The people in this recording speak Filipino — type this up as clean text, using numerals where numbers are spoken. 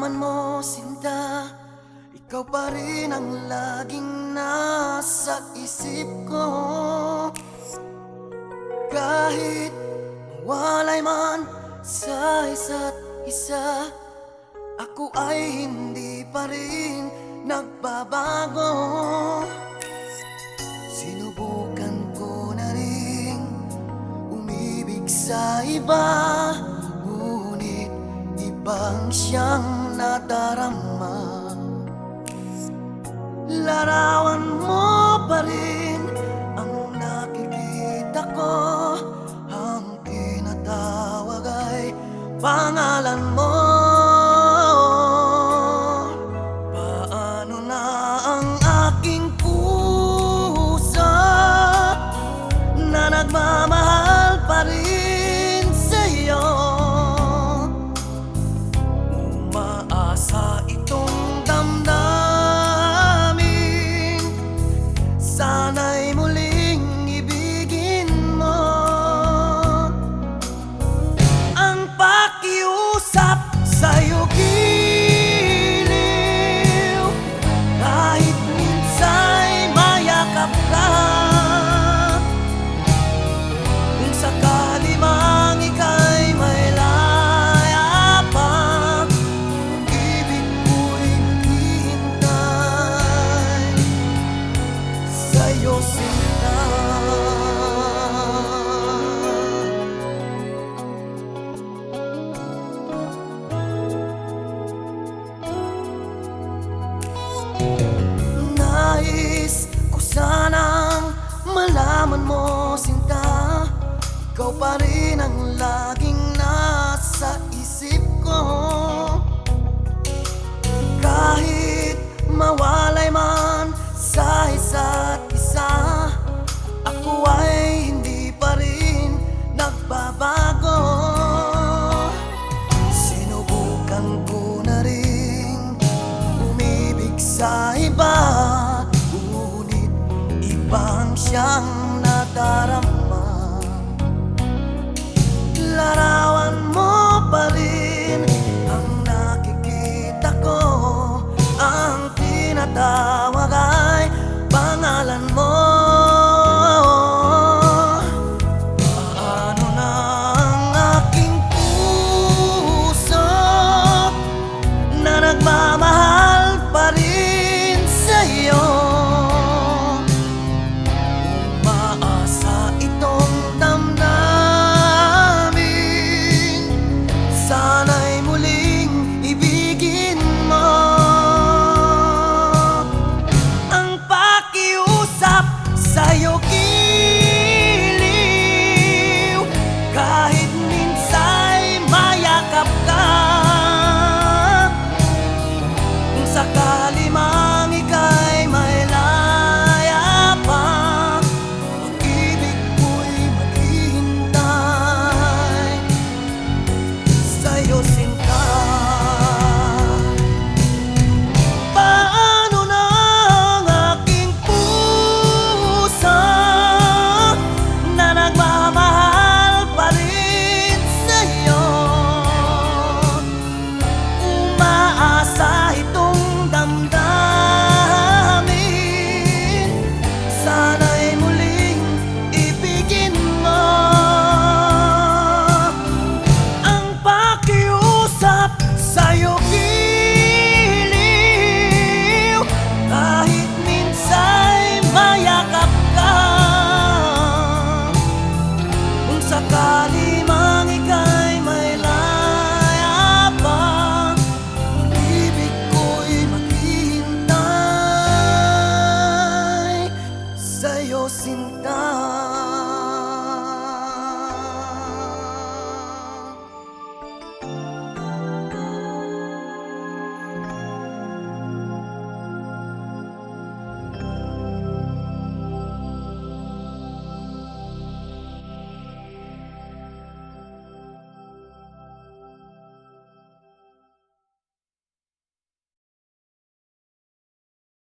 malaman mo, sinta, ikaw pa rin ang laging nasa isip ko. Kahit mawalay man sa isa't isa, ako ay hindi pa rin nagbabago. Sinubukan ko na rin umibig sa iba, ngunit ibang siyang nadarama. Larawan mo pa rin ang nakikita ko, ang tinatawag ay pangalan mo. Paano na ang aking puso na nagmamahal pa rin sa'yo? Umaasa itong damdamin, sana'y muling ibigin mo. Ang pakiusap sa'yo giliw, kahit minsa'y mayakap ka. Kung sakali mang ika'y may layapang, pag-ibig ko'y maghihintay sa'yo, sinta. Nais ko sanang malaman mo, sinta, ikaw pa rin ang laging nasa isip ko. Kahit mawalay man sa isa't isa, ako ay hindi pa rin nagbabago. Sinubukan ko na rin umibig sa iba, ngunit ibang siyang nadarama.